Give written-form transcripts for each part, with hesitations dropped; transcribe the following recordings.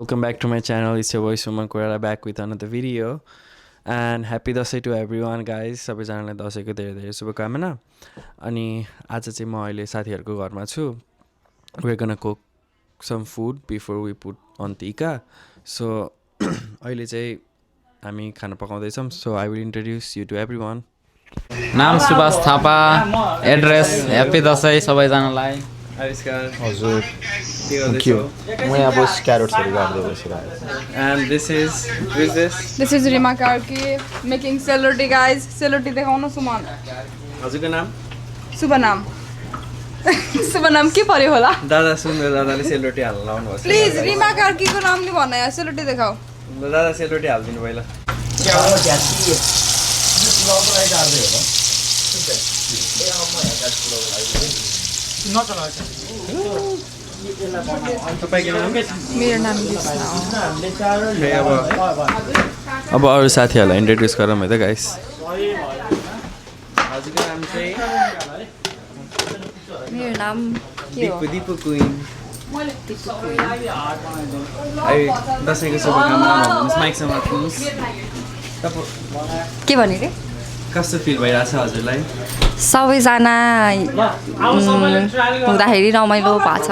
Welcome back to my channel. It's your boy Suman Koirala back with another video. And happy Dasai to everyone guys. सबैजनालाई दसैँको धेरै धेरै शुभकामना. अनि आज चाहिँ म अहिले साथीहरुको घरमा छु. We're gonna cook some food before we put on tika. So अहिले चाहिँ हामी खाना पकाउँदै छौं. So I will introduce you to everyone. नाम सुभाष थापा एड्रेस ह्याप्पी दसैँ सबैजनालाई Ariskar. हजुर के गर्दैछौ? म यहाँ बस क्यारोट्सहरू गाड्दै बसिरहेको And this is who is this? This is Rima Karki making celery guys. Celery देखाउन सुमन. हजुरको नाम? शुभ नाम. शुभ नाम के पर्यो होला? दादा सुन्दर दादाले सेलरोटी हाल्न लाउनु भएको छ. प्लिज रिमा कार्की को नाम नि भन्न यार सेलरोटी देखाऊ. ल दादा सेलरोटी हाल्दिनु पहिला. तपाईको नाम? मेरो नाम कृष्ण. अब अरु साथीहरुलाई इन्ट्रोड्युस गरौँ है त गाइस. हजुरको नाम चाहिँ मेरो नाम के हो? दिपु क्वीन. आई दशैंको शुभकामना भन्नुस् माइकसम्म राख्नुस्. के भने रे कस्तो फिल भइराछ हजुरलाई? सबैजना हुँदाखेरि रमाइलो भएको छ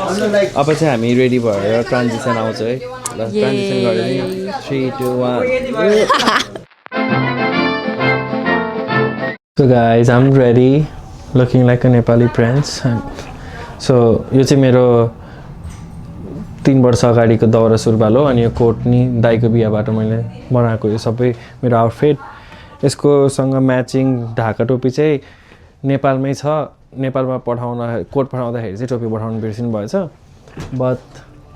So guys अब चाहिँ हामी रेडी भएर ट्रान्जिसन आउँछ है. ल ट्रान्जिसन गरेर 3 2 1. So guys I'm ready looking like a Nepali prince. So यो चाहिँ मेरो 3 वर्ष अगाडिको दौरा सुरुवाल हो अनि यो कोट नि दाइको बिहाबाट मैले बनाएको यो सबै मेरो आउटफिट. यसको सँग म्याचिङ ढाका टोपी चाहिँ नेपालमै छ. नेपालमा पठाउन कोट पठाउँदाखेरि चाहिँ टोपी पठाउनु बिर्सिनु भएछ. But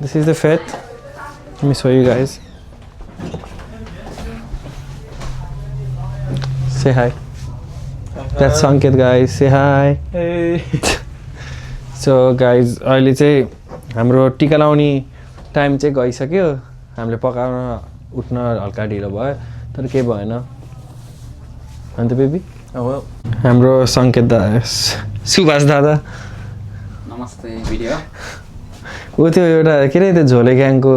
this is the fit. Let me show you guys. Say high. That's Sanket guys. Say hi. Hey. So guys अहिले चाहिँ हाम्रो टिका लाउने टाइम चाहिँ गइसक्यो. हामीले पकाउन उठ्न हल्का ढिलो भयो तर के भएन. अन्त बेबी हाम्रो संकेत दादा सुभाष दादा नमस्ते भिडियो ऊ त्यो एउटा के रे त्यो झोले ग्याङको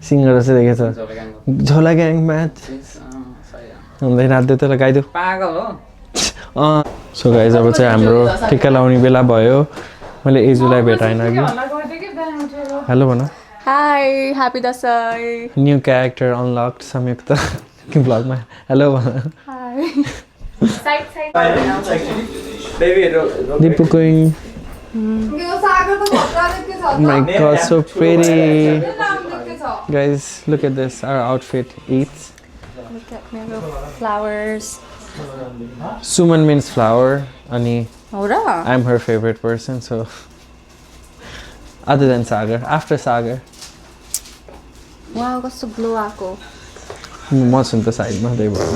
सिङ्गर चाहिँ देखेछ. झोला ग्याङ म्याच हुँदै नाच्दै त लगाइदेऊ पागल हो. सो गाइज अब चाहिँ हाम्रो टिका लाउने बेला भयो. मैले एजुलाई भेटाइन कि. हेलो भन. Hi happy Dashain. New character unlocked संयुक्त ब्लगमा. हेलो भन. Hi. Dipu queen. My God, so pretty. Guys, look at this. Our outfit eats. Look at मेरो flowers Suman means flower. Ani हो र I'm her favorite person. So other than Sagar, after Sagar. Wow कस्तो glow आको म छु नि त साइडमा त्यही भएर.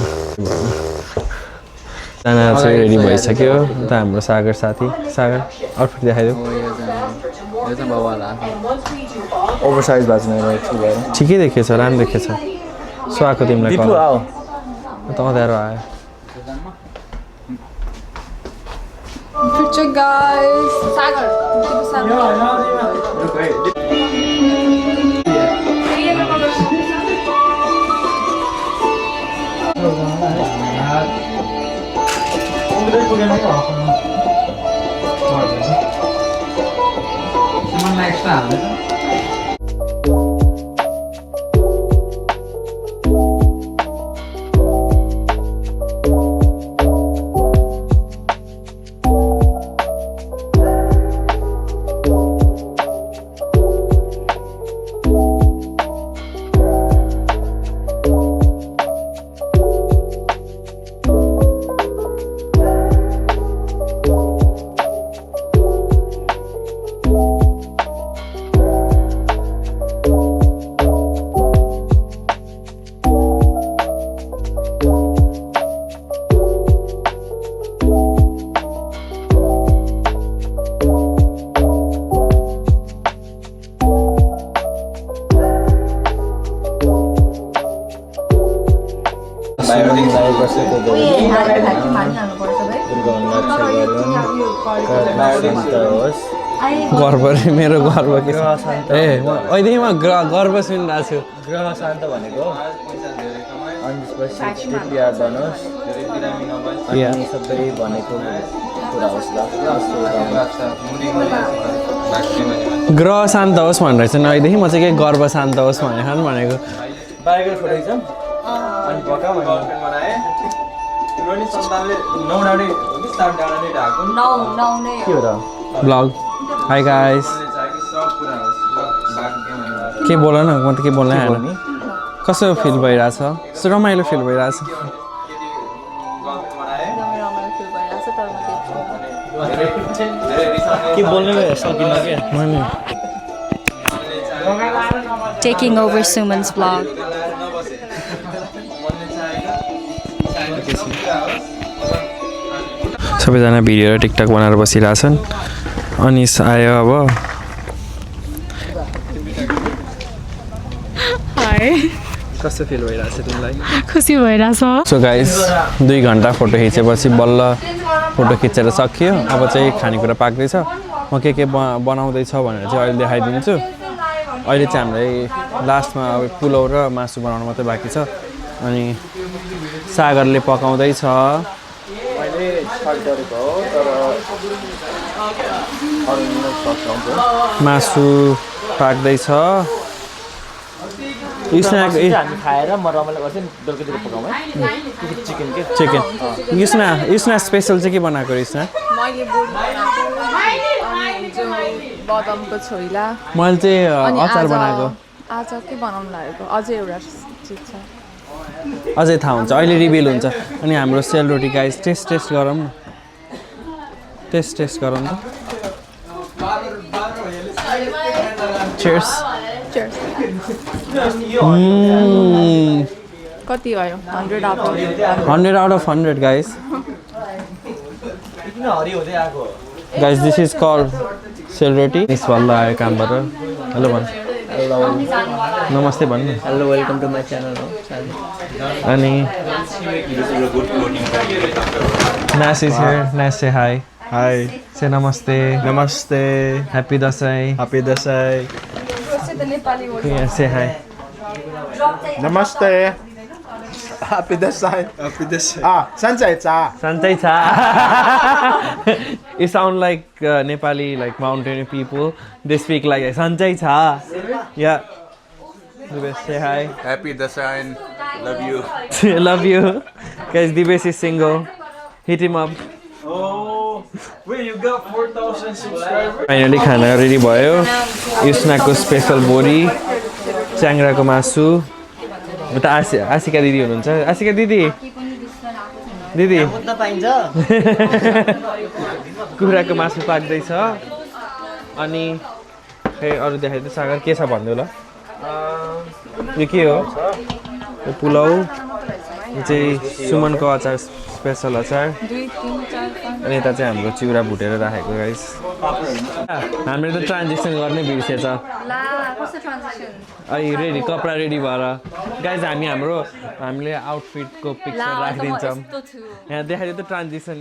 जाना चाहिँ रेडी भइसक्यो. त हाम्रो सागर साथी. सागर आउटफिट देखाइदेऊ. यो चाहिँ बाबाला ओभरसाइज भएको छ मेरो छु भयो. ठिकै देखेछ. राम्रो देखेछ. सो आएको तिमीलाई दिपु आऊ. त अँध्यारो आयो. Picture guys. सागर. सुमनलाई एक्स्ट्रा हाल्दैछ. दुर्गा गर्व रे मेरो गर्व के छ ए अहिले म गर्व सुनिरहेको छु ग्रह शान्त भनेको अनि त्यसपछि प्रिपेयर गर्नुहोस् अनि सबै भनेको कुरा होस् ल ग्रह शान्त होस् भनेर चाहिँ अहिलेदेखि म चाहिँ के गर्व शान्त होस् भनेको बायोग्राफी फोटो छ अनि पक्का भने के हो त ब्लग हाई गाइस के बोल न म त के बोल्न आएन कस्तो फिल भइरहेछ कस्तो रमाइलो फिल भइरहेछ के बोल्ने सकिन्न के मैले Taking over Suman's vlog. सबैजना भिडियो र टिकटक बनाएर बसिरहेछन् अनिस आयो अब हाय कस्तो फिल भइरहेछ तिमीलाई खुसी भइरहेछ सो गाइस 2 घन्टा फोटो खिचेपछि बल्ल फोटो खिचेर सकियो अब चाहिँ खानेकुरा पाक्दैछ म के बनाउँदैछ भनेर चाहिँ अहिले देखाइदिन्छु अहिले चाहिँ हामीलाई लास्टमा अब पुलाउ र मासु बनाउनु मात्रै बाँकी छ अनि सागरले पकाउँदैछ मैले स्टार्ट गरेको हो तर अरू सक्छ मासु पाक्दैछ स्न्याक हामी खाएर म रमाइलो गर्छु नि बेलुकातिर पकाउँ है चिकन के चिकन स्न्याक स्पेसल चाहिँ के बनाएको स्न्याक मैले बोर्ड बनाएको अनि जो बदामको छोइला मैले चाहिँ अनि अचार बनाएको आज के बनाउनु लागेको अझै एउटा चिज छ अझै थाहा हुन्छ अहिले रिभिल हुन्छ अनि हाम्रो सेलरोटी गाइस टेस्ट गरौँ न टेस्ट गरौँ त Cheers. Cheers. कति भयो 100 out of 100 out of 100 guys. किन हरि हुँदै आएको Guys, this is called सेलरोटी इस वाला आयो कामबाट हेलो भन् हेलो नमस्ते भन्नु hello welcome to my channel हो अनि Nas is here. Nas say hi. Hi Say namaste. नमस्ते Happy Dasai. Happy Dashain Yeah, say hi. नमस्ते ह्यापी दसैँ सन्चै चा Santai cha. You sound like Nepali, like mountain people. They speak like Santai cha. Yeah. Dibesh, say hi. Happy Dasain. Love you. Love you. Guys, Dibesh is single. Hit him up. Wait, you got 4,000 subscribers? Finally, खाना ready भयो युस्नाको special बोरी च्याङ्राको मासु उता आशिका दिदी हुनुहुन्छ आशिका दिदी कुखुराको मासु पाक्दैछ अनि खै अरू देखाइदिनु सागर के छ भन्नु ल यो के हो यो पुलाउ यो चाहिँ सुमनको अचार स्पेसल अचार अनि यता चाहिँ हाम्रो चिउरा भुटेर राखेको गाइस हामीले त ट्रान्जेक्सन गर्ने बिर्सेछ अहिले रेडी कपडा रेडी भएर गाइस हामीले आउटफिटको पिक्चर राखिदिन्छौँ यहाँ देखाइदियो त ट्रान्जेक्सन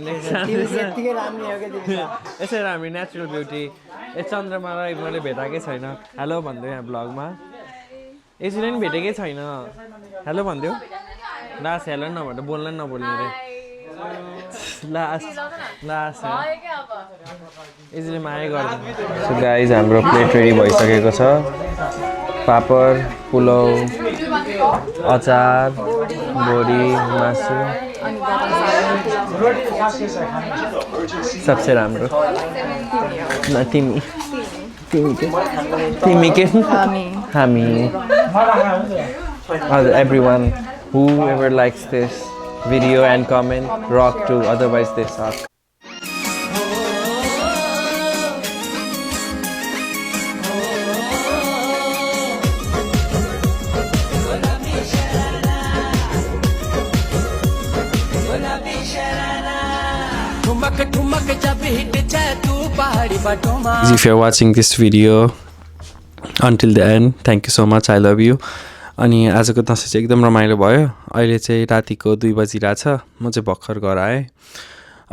यसरी हामी नेचुरल ब्युटी चन्द्रमालाई मैले भेटाएकै छैन हेलो भन्दै यहाँ ब्लगमा यसरी पनि भेटेकै छैन हेलो भन्दियो लास्ट हेलो नभएर बोल्न नबोल्ने रे लास्ट यसले माया गर्दैन सो गाइज हाम्रो प्लेट रेडी भइसकेको छ पापड पुलाउ अचार बोडी मासु सबसे राम्रो न तिमी के हामी everyone whoever likes this video and comment rock too otherwise they suck if you're watching this video until the end thank you so much I love you अनि आजको दसैँ चाहिँ एकदम रमाइलो भयो अहिले चाहिँ रातिको 2 बजिरहेछ म चाहिँ भर्खर घर आएँ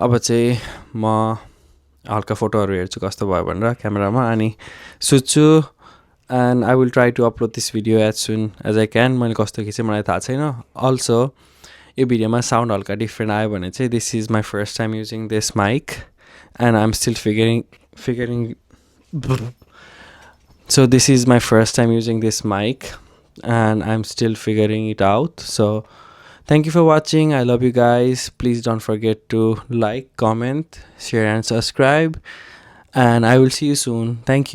अब चाहिँ म हल्का फोटोहरू हेर्छु कस्तो भयो भनेर क्यामेरामा अनि सुत्छु and I will try to upload this video as soon as I can मैले कस्तो खिचेँ मलाई थाहा छैन अल्सो यो भिडियोमा साउन्ड हल्का डिफ्रेन्ट आयो भने चाहिँ this is my first time using this mic and I am still figuring So this is my first time using this mic and I'm still figuring it out. So thank you for watching. I love you guys. Please don't forget to like, comment, share and subscribe. And I will see you soon. Thank you.